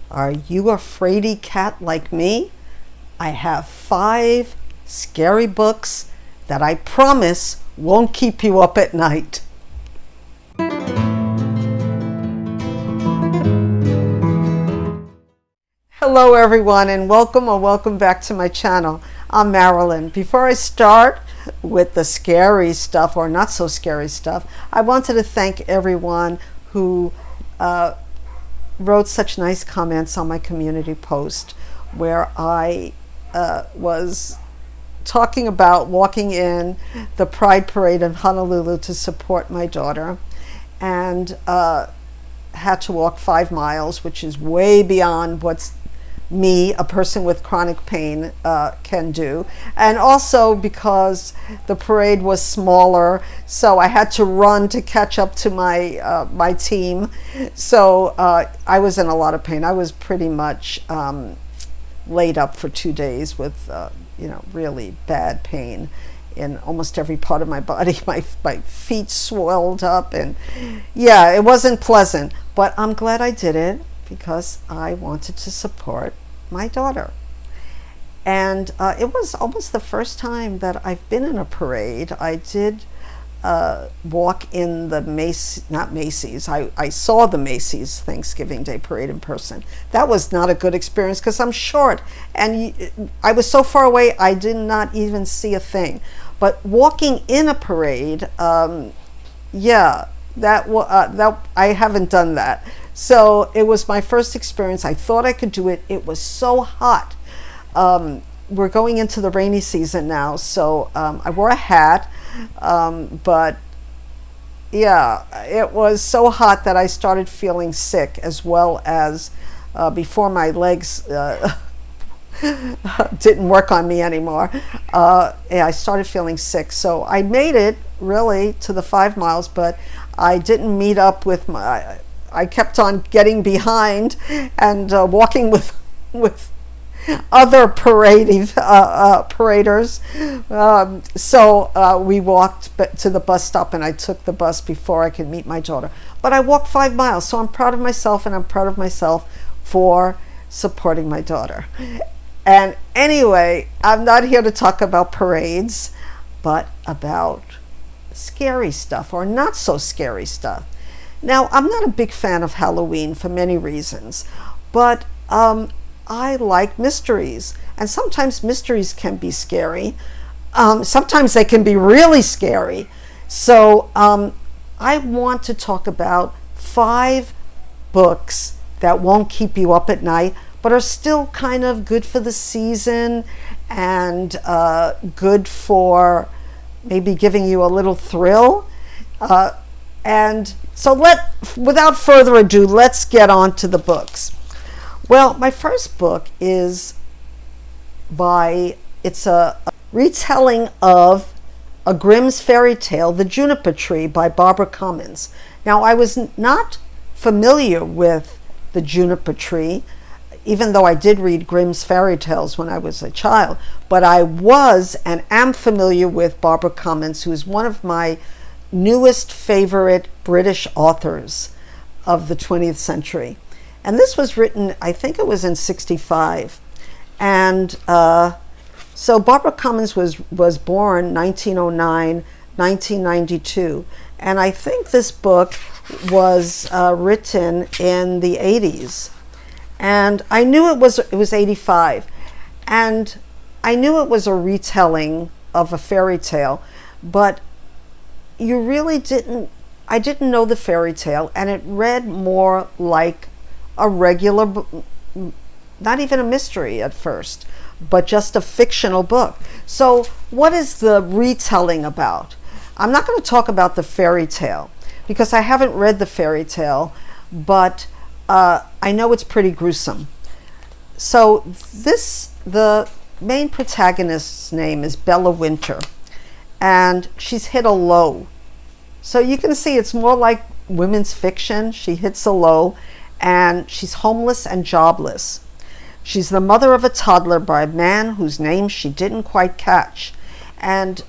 Are you a fraidy cat like me? I have 5 scary books that I promise won't keep you up at night. Hello everyone, and welcome back to my channel. I'm Marilyn. Before I start with the scary stuff or not so scary stuff, I wanted to thank everyone who wrote such nice comments on my community post where I was talking about walking in the Pride Parade in Honolulu to support my daughter, and had to walk 5 miles, which is way beyond what's me, a person with chronic pain, can do. And also because the parade was smaller, so I had to run to catch up to my my team. So I was in a lot of pain. I was pretty much laid up for 2 days with really bad pain in almost every part of my body. My feet swelled up, and yeah, it wasn't pleasant, but I'm glad I did it because I wanted to support my daughter. And it was almost the first time that I've been in a parade. I did walk in the not Macy's. I saw the Macy's Thanksgiving Day Parade in person. That was not a good experience because I'm short and I was so far away I did not even see a thing. But walking in a parade, yeah, that I haven't done that. So it was my first experience. I thought I could do it. It was so hot. We're going into the rainy season now, so I wore a hat, but yeah, it was so hot that I started feeling sick, as well as before my legs didn't work on me anymore. Yeah, I started feeling sick. So I made it really to the 5 miles, but I didn't meet up with I kept on getting behind and walking with other paraders. So we walked to the bus stop, and I took the bus before I could meet my daughter. But I walked 5 miles, so I'm proud of myself, and I'm proud of myself for supporting my daughter. And anyway, I'm not here to talk about parades, but about scary stuff or not so scary stuff. Now, I'm not a big fan of Halloween for many reasons, but I like mysteries, and sometimes mysteries can be scary. Sometimes they can be really scary. So I want to talk about 5 books that won't keep you up at night, but are still kind of good for the season and good for maybe giving you a little thrill. And so without further ado, let's get on to the books. Well, my first book is it's a retelling of a Grimm's fairy tale, The Juniper Tree, by Barbara Comyns. Now, I was not familiar with The Juniper Tree, even though I did read Grimm's fairy tales when I was a child, but I was and am familiar with Barbara Comyns, who is one of my newest favorite British authors of the 20th century. And this was written, I think it was in 1965. And so Barbara Comyns was born 1909, 1992. And I think this book was written in the 80s. And I knew it was 85. And I knew it was a retelling of a fairy tale, but you really I didn't know the fairy tale, and it read more like a regular, not even a mystery at first, but just a fictional book. So what is the retelling about? I'm not going to talk about the fairy tale because I haven't read the fairy tale, but I know it's pretty gruesome. So the main protagonist's name is Bella Winter, and she's hit a low. So you can see it's more like women's fiction. She hits a low, and she's homeless and jobless. She's the mother of a toddler by a man whose name she didn't quite catch. And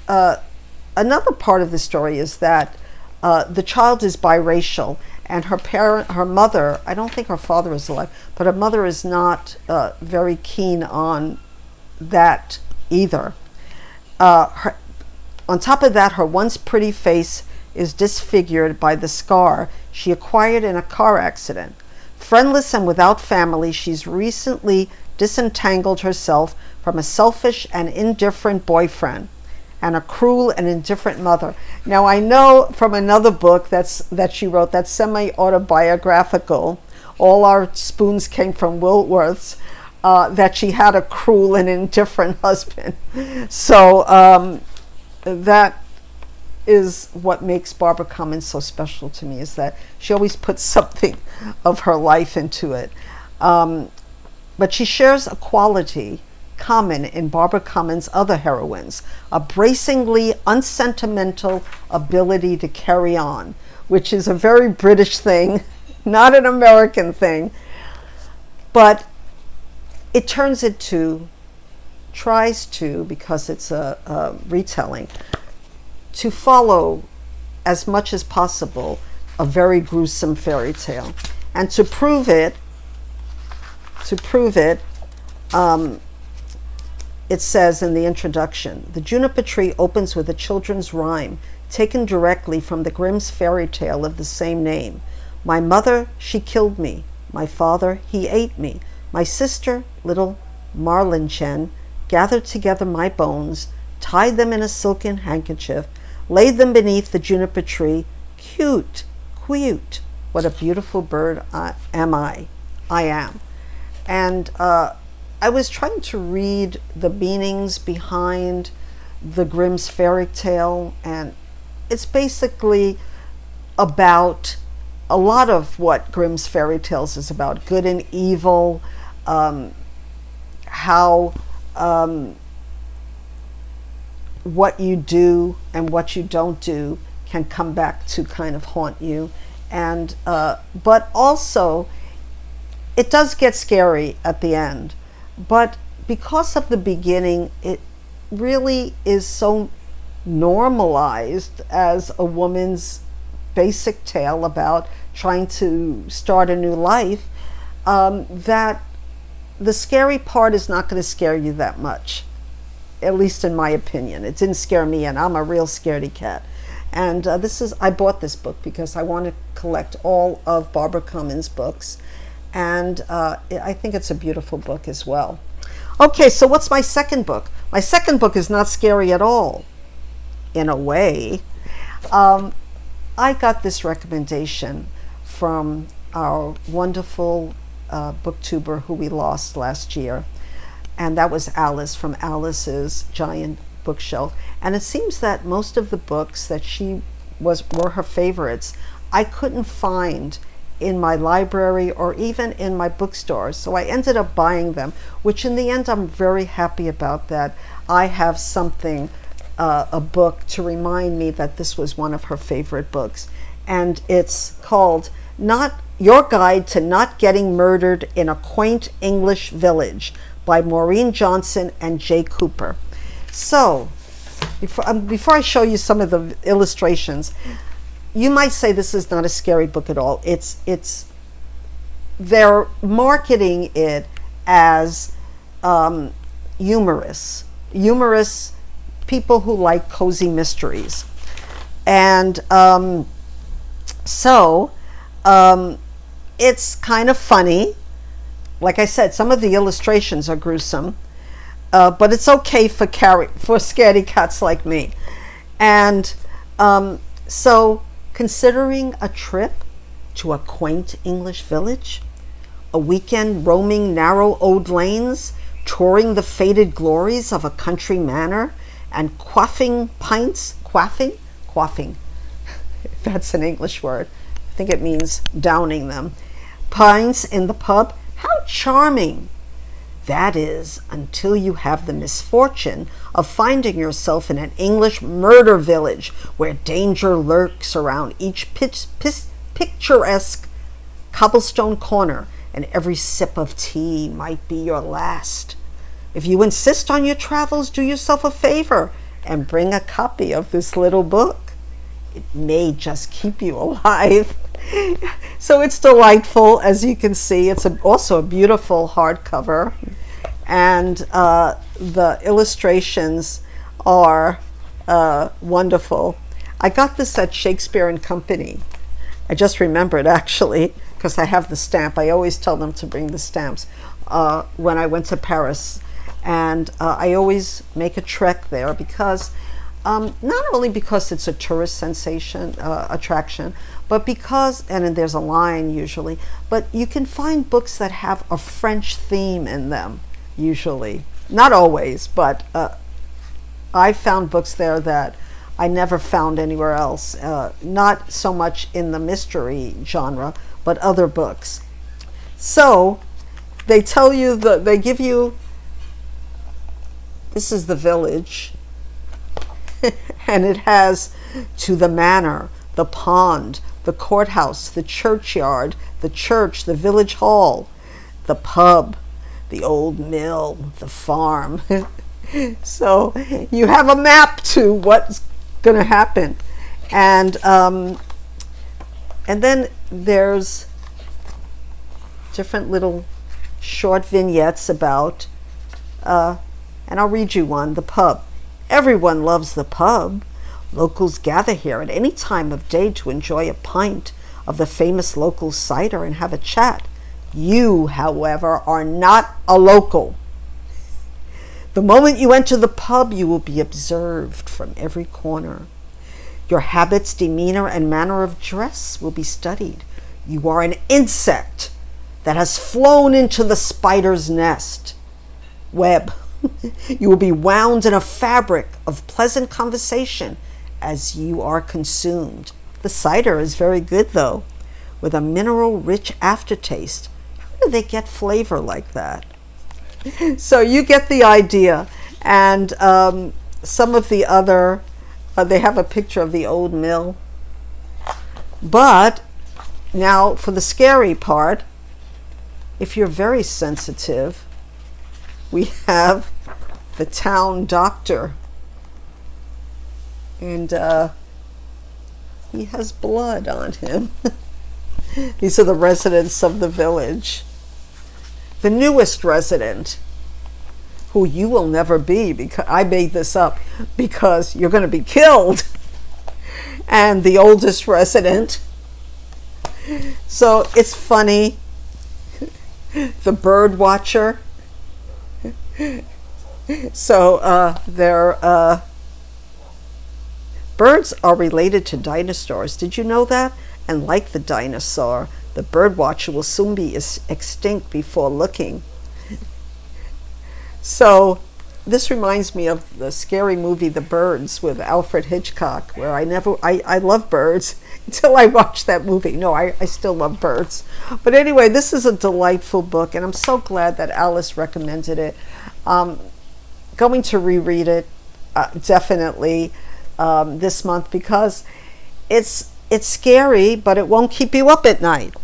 another part of the story is that the child is biracial, and her mother, I don't think her father is alive, but her mother is not very keen on that either. On top of that, her once pretty face is disfigured by the scar she acquired in a car accident. Friendless and without family, she's recently disentangled herself from a selfish and indifferent boyfriend and a cruel and indifferent mother. Now, I know from another book that she wrote, that's semi-autobiographical, All Our Spoons Came from Woolworths, that she had a cruel and indifferent husband. So that is what makes Barbara Comyns so special to me, is that she always puts something of her life into it. But she shares a quality common in Barbara Comyns' other heroines, a bracingly unsentimental ability to carry on, which is a very British thing, not an American thing. But it tries to, because it's a retelling, to follow as much as possible a very gruesome fairy tale. And to prove it, it says in the introduction, the Juniper tree opens with a children's rhyme taken directly from the Grimm's fairy tale of the same name. My mother, she killed me. My father, he ate me. My sister, little Marilyn, gathered together my bones, tied them in a silken handkerchief, laid them beneath the juniper tree. Cute, what a beautiful bird I am. And I was trying to read the meanings behind the Grimm's fairy tale, and it's basically about a lot of what Grimm's fairy tales is about, good and evil, how what you do and what you don't do can come back to kind of haunt you. And but also it does get scary at the end, but because of the beginning, it really is so normalized as a woman's basic tale about trying to start a new life, that the scary part is not going to scare you that much, at least in my opinion. It didn't scare me, and I'm a real scaredy cat. And I bought this book because I want to collect all of Barbara Comyns' books, and I think it's a beautiful book as well. Okay, so what's my second book? My second book is not scary at all, in a way. I got this recommendation from our wonderful booktuber who we lost last year, and that was Alice from Alice's Giant Bookshelf. And it seems that most of the books that were her favorites, I couldn't find in my library or even in my bookstores, so I ended up buying them, which in the end I'm very happy about, that I have something, a book to remind me that this was one of her favorite books. And it's called Your Guide to Not Getting Murdered in a Quaint English Village by Maureen Johnson and Jay Cooper. So before I show you some of the illustrations, you might say this is not a scary book at all. They're marketing it as humorous people who like cozy mysteries. And it's kind of funny. Like I said, some of the illustrations are gruesome, but it's okay for scaredy cats like me. And so considering a trip to a quaint English village, a weekend roaming narrow old lanes, touring the faded glories of a country manor, and quaffing, if that's an English word, I think it means downing them, pints in the pub. How charming! That is, until you have the misfortune of finding yourself in an English murder village where danger lurks around each picturesque cobblestone corner, and every sip of tea might be your last. If you insist on your travels, do yourself a favor and bring a copy of this little book. It may just keep you alive. So it's delightful, as you can see. It's also a beautiful hardcover, and the illustrations are wonderful. I got this at Shakespeare and Company. I just remembered, actually, because I have the stamp. I always tell them to bring the stamps when I went to Paris. And I always make a trek there because not only because it's a tourist sensation attraction, but because, and then there's a line usually, but you can find books that have a French theme in them usually. Not always, but I found books there that I never found anywhere else. Not so much in the mystery genre, but other books. So they tell you, they give you, this is the village, and it has to the manor, the pond, the courthouse, the churchyard, the church, the village hall, the pub, the old mill, the farm. So you have a map to what's going to happen. And then there's different little short vignettes about, and I'll read you one, the pub. Everyone loves the pub. Locals gather here at any time of day to enjoy a pint of the famous local cider and have a chat. You, however, are not a local. The moment you enter the pub, you will be observed from every corner. Your habits, demeanor, and manner of dress will be studied. You are an insect that has flown into the spider's nest web. You will be wound in a fabric of pleasant conversation as you are consumed. The cider is very good, though, with a mineral-rich aftertaste. How do they get flavor like that? So you get the idea. And some of the other, they have a picture of the old mill. But now for the scary part, if you're very sensitive, we have the town doctor. And he has blood on him. These are the residents of the village. The newest resident, who you will never be, because I made this up, because you're going to be killed. And the oldest resident. So it's funny. The bird watcher. So birds are related to dinosaurs. Did you know that? And like the dinosaur, the bird watcher will soon be extinct before looking. So this reminds me of the scary movie The Birds with Alfred Hitchcock, where I love birds until I watched that movie. No, I still love birds. But anyway, this is a delightful book, and I'm so glad that Alice recommended it. Going to reread it definitely this month, because it's scary, but it won't keep you up at night.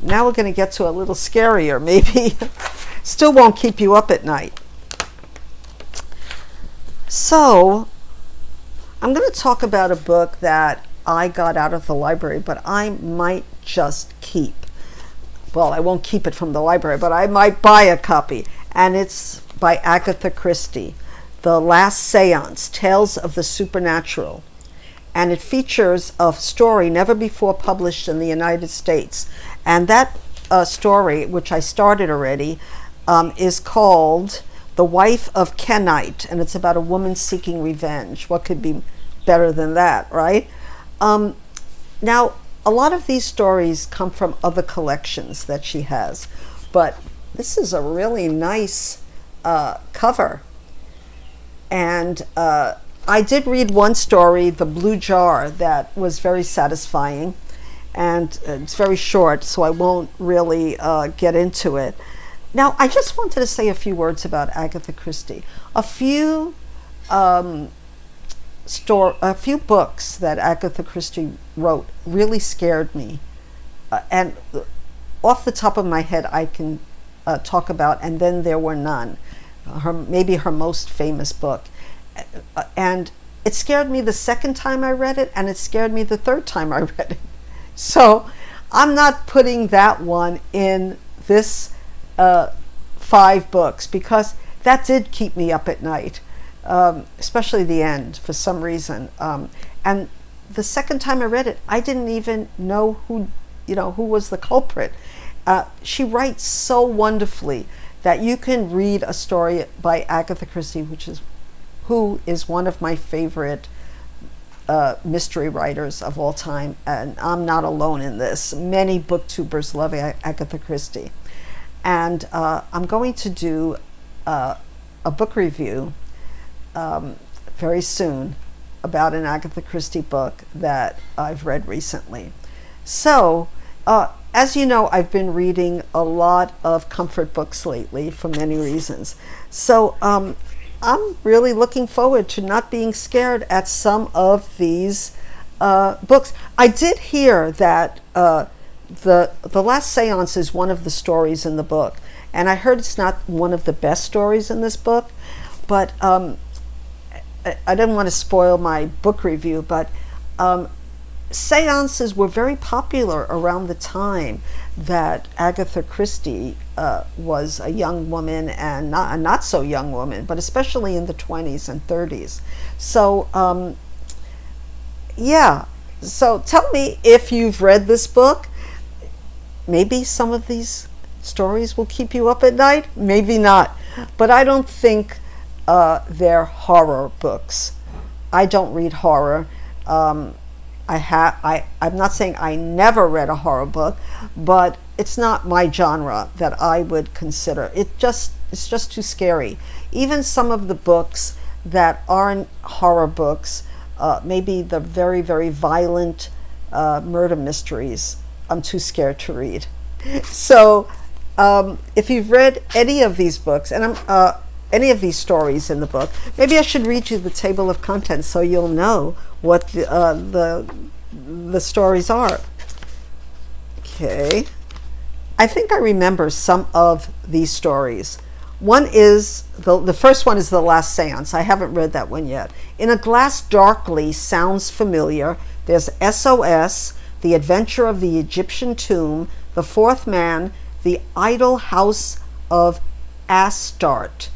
Now we're going to get to a little scarier, maybe. Still won't keep you up at night. So I'm going to talk about a book that I got out of the library, but I might just keep. Well, I won't keep it from the library, but I might buy a copy. And it's by Agatha Christie, The Last Séance, Tales of the Supernatural. And it features a story never before published in the United States. And that story, which I started already, is called The Wife of Kenite, and it's about a woman seeking revenge. What could be better than that, right? Now, a lot of these stories come from other collections that she has, but this is a really nice cover. And I did read one story, The Blue Jar, that was very satisfying, and it's very short, so I won't really get into it. Now, I just wanted to say a few words about Agatha Christie. A few books that Agatha Christie wrote really scared me. And off the top of my head, I can talk about And Then There Were None, maybe her most famous book. And it scared me the second time I read it, and it scared me the third time I read it. So I'm not putting that one in this 5 books because that did keep me up at night, especially the end for some reason. And the second time I read it, I didn't even know who was the culprit. She writes so wonderfully that you can read a story by Agatha Christie, who is one of my favorite mystery writers of all time, and I'm not alone in this. Many booktubers love Agatha Christie, and I'm going to do a book review very soon about an Agatha Christie book that I've read recently. So, as you know, I've been reading a lot of comfort books lately for many reasons. So I'm really looking forward to not being scared at some of these books. I did hear that the last Séance is one of the stories in the book, and I heard it's not one of the best stories in this book, but I didn't want to spoil my book review, but Séances were very popular around the time that Agatha Christie was a young woman, and not so young woman, but especially in the 20s and 30s. So yeah, so tell me if you've read this book. Maybe some of these stories will keep you up at night, maybe not, but I don't think they're horror books. I don't read horror. I'm not saying I never read a horror book, but it's not my genre that I would consider. It's just too scary. Even some of the books that aren't horror books, maybe the very, very violent murder mysteries, I'm too scared to read. So if you've read any of these books, and any of these stories in the book, maybe I should read you the table of contents so you'll know what the stories are. Okay, I think I remember some of these stories. One is the first one is The Last Séance. I haven't read that one yet. In a Glass Darkly sounds familiar. There's SOS, The Adventure of the Egyptian Tomb, The Fourth Man, The Idol House of Astarte,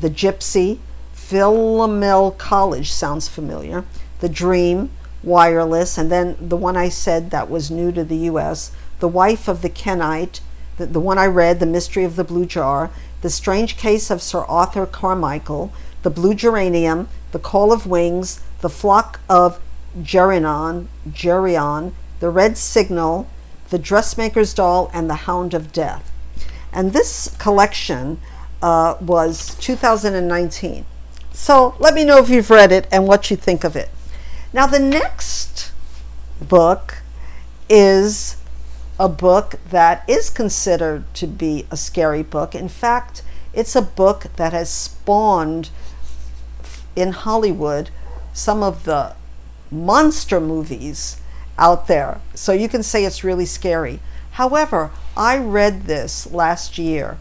The Gypsy, Philomel College sounds familiar, The Dream, Wireless, and then the one I said that was new to the US, The Wife of the Kenite, the one I read, The Mystery of the Blue Jar, The Strange Case of Sir Arthur Carmichael, The Blue Geranium, The Call of Wings, The Flock of Geryon, The Red Signal, The Dressmaker's Doll, and The Hound of Death. And this collection was 2019. So let me know if you've read it and what you think of it. Now the next book is a book that is considered to be a scary book. In fact, it's a book that has spawned in Hollywood some of the monster movies out there. So you can say it's really scary. However, I read this last year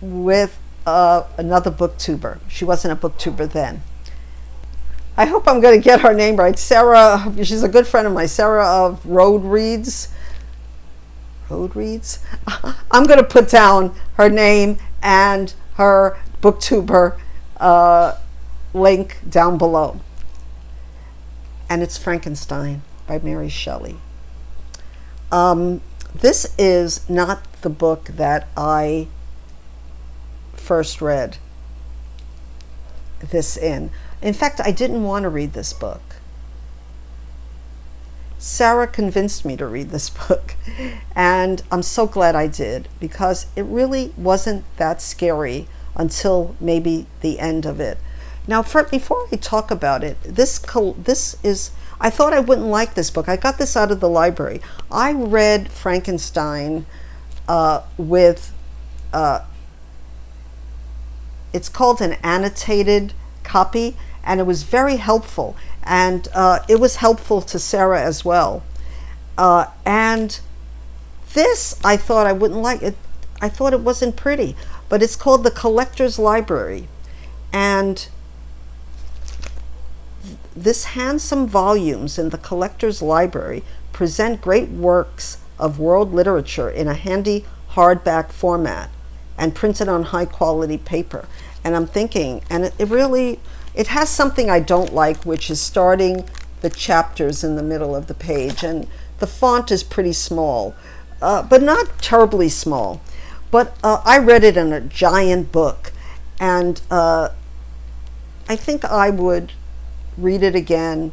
with another booktuber. She wasn't a booktuber then. I hope I'm going to get her name right. Sarah, she's a good friend of mine. Sarah of Roadreads. Roadreads? I'm going to put down her name and her booktuber link down below. And it's Frankenstein by Mary Shelley. This is not the book that I first read this in. In fact, I didn't want to read this book. Sarah convinced me to read this book, and I'm so glad I did, because it really wasn't that scary until maybe the end of it. Now, before I talk about it, this is, I thought I wouldn't like this book. I got this out of the library. I read Frankenstein with, it's called an annotated copy, and it was very helpful, and it was helpful to Sarah as well. And this, I thought I wouldn't like it. I thought it wasn't pretty, but it's called The Collector's Library, and this handsome volumes in The Collector's Library present great works of world literature in a handy hardback format and printed on high quality paper. And I'm thinking, and it has something I don't like, which is starting the chapters in the middle of the page, and the font is pretty small, but not terribly small. But I read it in a giant book, and I think I would read it again,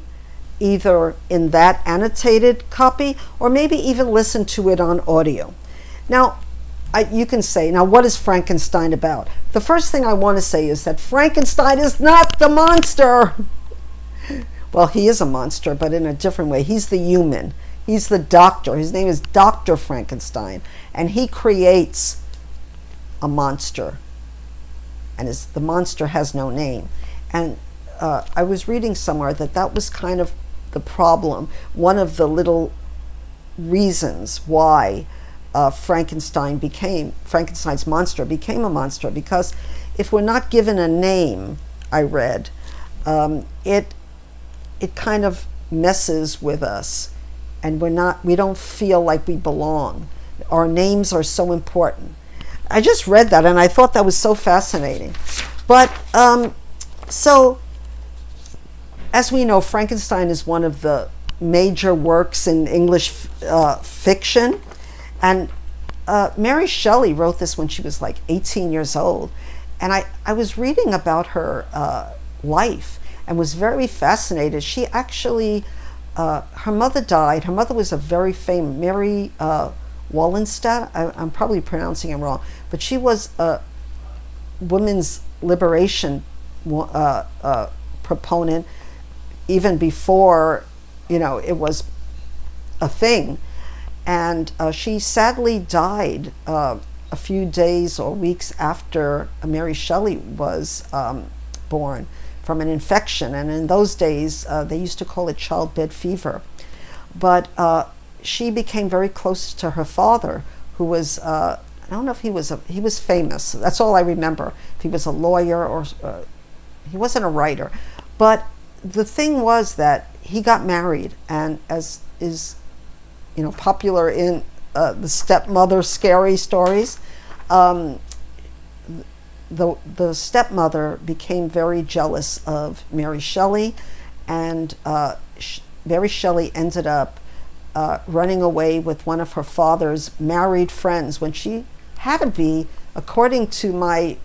either in that annotated copy or maybe even listen to it on audio. Now, you can say, now what is Frankenstein about? The first thing I want to say is that Frankenstein is not the monster. Well, he is a monster, but in a different way. He's the human. He's the doctor. His name is Dr. Frankenstein, and he creates a monster. And the monster has no name. And I was reading somewhere that was kind of the problem, one of the little reasons why Frankenstein's monster became a monster, because if we're not given a name, I read, it kind of messes with us, and we don't feel like we belong. Our names are so important. I just read that and I thought that was so fascinating. But so, as we know, Frankenstein is one of the major works in English fiction. And Mary Shelley wrote this when she was like 18 years old. And I was reading about her life and was very fascinated. She actually, her mother died. Her mother was a very famous, Mary Wallenstedt. I'm probably pronouncing it wrong. But she was a women's liberation proponent even before, it was a thing. And she sadly died a few days or weeks after Mary Shelley was born from an infection. And in those days, they used to call it childbed fever. But she became very close to her father, who was, I don't know if he was famous. That's all I remember. If he was a lawyer or, he wasn't a writer. But the thing was that he got married, and as is popular in the stepmother scary stories, the stepmother became very jealous of Mary Shelley, and Mary Shelley ended up running away with one of her father's married friends when she had to be, according to my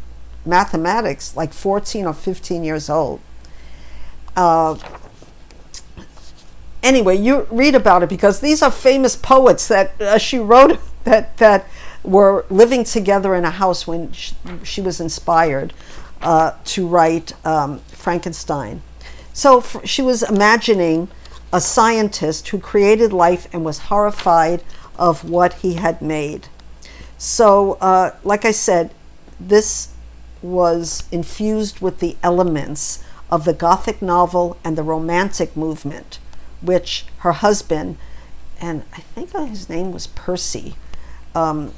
mathematics, like 14 or 15 years old. Anyway, you read about it because these are famous poets that she wrote that were living together in a house when she was inspired to write Frankenstein. So she was imagining a scientist who created life and was horrified of what he had made. So, like I said, this was infused with the elements of the Gothic novel and the Romantic movement, which her husband, and I think his name was Percy, but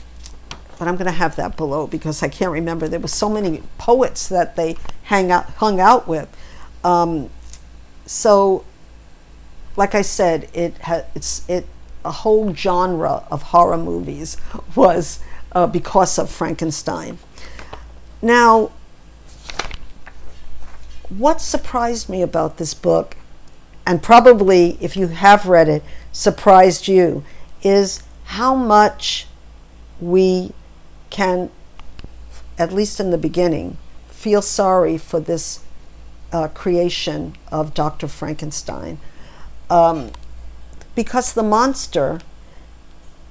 I'm going to have that below because I can't remember. There were so many poets that they hung out with. So, like I said, a whole genre of horror movies was because of Frankenstein. Now, what surprised me about this book, and probably if you have read it, surprised you, is how much we can, at least in the beginning, feel sorry for this creation of Dr. Frankenstein. Because the monster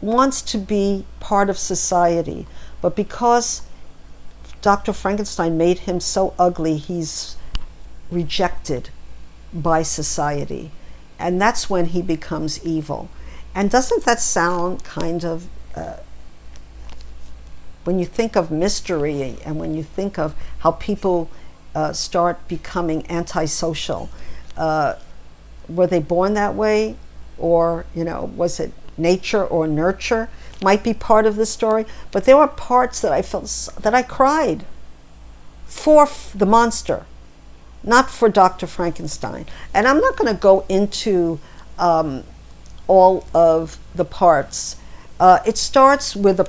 wants to be part of society, but because Dr. Frankenstein made him so ugly, he's rejected by society, and that's when he becomes evil. And doesn't that sound kind of, when you think of mystery and when you think of how people start becoming antisocial, were they born that way, or was it nature or nurture? Might be part of the story, but there were parts that I felt that I cried for the monster, not for Dr. Frankenstein. And I'm not going to go into all all of the parts. It starts with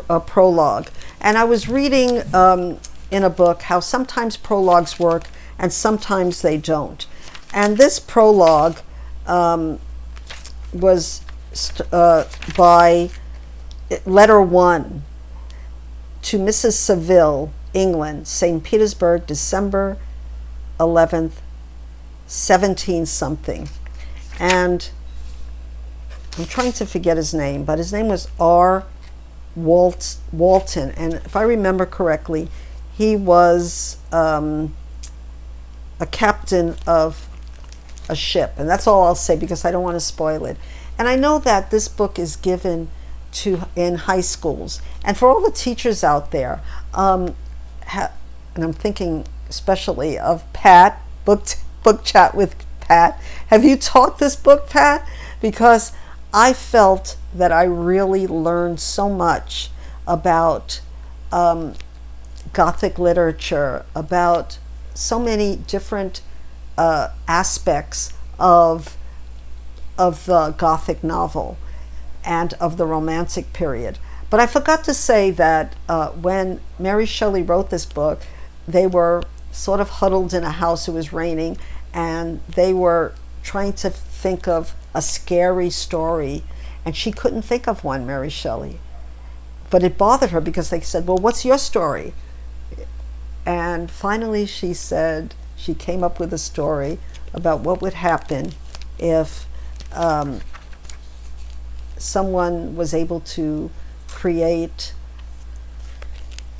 a prologue, and I was reading in a book how sometimes prologues work and sometimes they don't. And this prologue was by letter 1 to Mrs. Saville, England, St. Petersburg, December 11th, 17 something. And I'm trying to forget his name, but his name was R. Walton, and if I remember correctly, he was a captain of a ship, and that's all I'll say because I don't want to spoil it. And I know that this book is given to in high schools, and for all the teachers out there, and I'm thinking especially of Pat, book chat with Pat. Have you taught this book, Pat? Because I felt that I really learned so much about Gothic literature, about so many different aspects of the Gothic novel and of the Romantic period. But I forgot to say that when Mary Shelley wrote this book, they were sort of huddled in a house. It was raining, and they were trying to think of a scary story, and she couldn't think of one, Mary Shelley. But it bothered her because they said, well, what's your story? And finally she said she came up with a story about what would happen if someone was able to create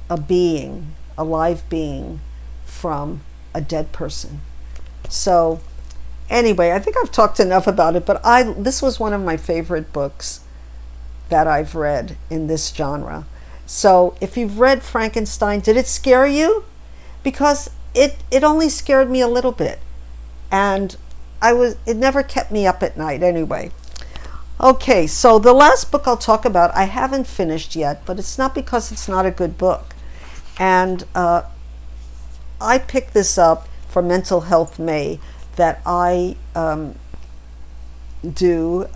a being, a live being, from a dead person. So anyway, I think I've talked enough about it, but this was one of my favorite books that I've read in this genre. So if you've read Frankenstein, did it scare you? Because it only scared me a little bit, and it never kept me up at night anyway. Okay, so the last book I'll talk about, I haven't finished yet, but it's not because it's not a good book. And I picked this up for Mental Health May, that I do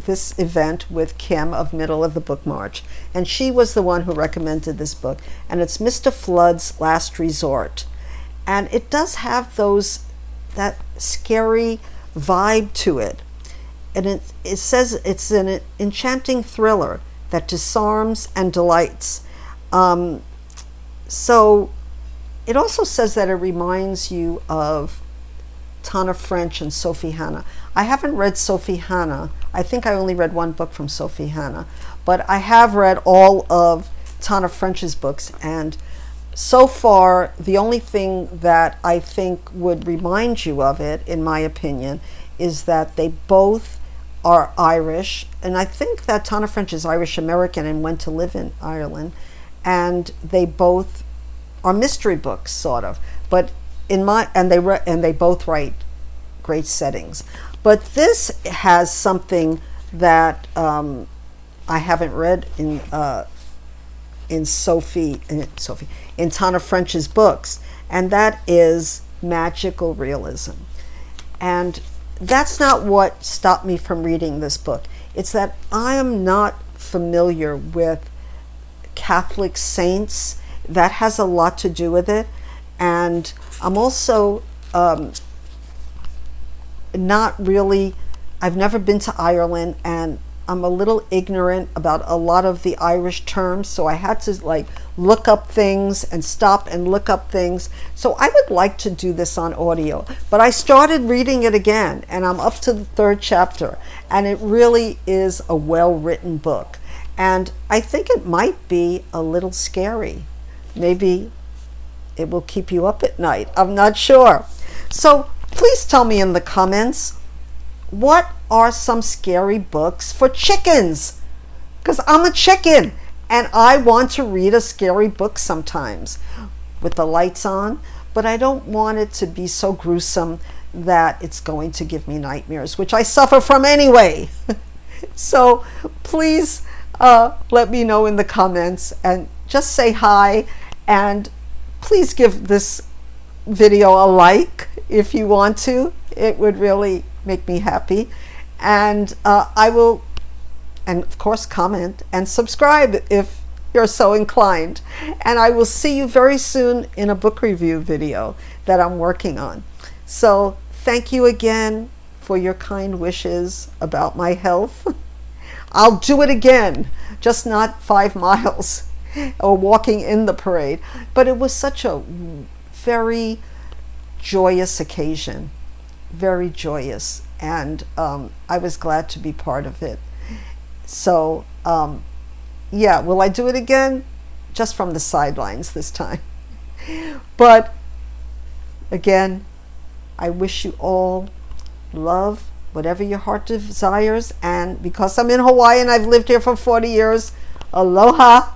this event with Kim of Middle of the Book March, and she was the one who recommended this book, and it's Mr. Flood's Last Resort, and it does have that scary vibe to it, and it says it's an enchanting thriller that disarms and delights. So it also says that it reminds you of Tana French and Sophie Hannah. I haven't read Sophie Hannah. I think I only read one book from Sophie Hannah, but I have read all of Tana French's books, and so far the only thing that I think would remind you of it, in my opinion, is that they both are Irish, and I think that Tana French is Irish American and went to live in Ireland, and they both are mystery books, sort of, but they both write great settings. But this has something that I haven't read in Tana French's books, and that is magical realism. And that's not what stopped me from reading this book. It's that I am not familiar with Catholic saints. That has a lot to do with it. And I'm also not really, I've never been to Ireland, and I'm a little ignorant about a lot of the Irish terms, so I had to look up things and stop and look up things. So I would like to do this on audio, but I started reading it again, and I'm up to the 3rd chapter, and it really is a well-written book, and I think it might be a little scary. Maybe it will keep you up at night. I'm not sure. So please tell me in the comments, what are some scary books for chickens? Because I'm a chicken and I want to read a scary book sometimes with the lights on, but I don't want it to be so gruesome that it's going to give me nightmares, which I suffer from anyway. So please let me know in the comments, and just say hi, and please give this video a like if you want to. It would really make me happy. And I will, and of course, comment and subscribe if you're so inclined. And I will see you very soon in a book review video that I'm working on. So thank you again for your kind wishes about my health. I'll do it again, just not 5 miles or walking in the parade. But it was such a very joyous occasion, very joyous. And I was glad to be part of it. So yeah, will I do it again? Just from the sidelines this time. But again, I wish you all love, whatever your heart desires. And because I'm in Hawaii and I've lived here for 40 years, aloha.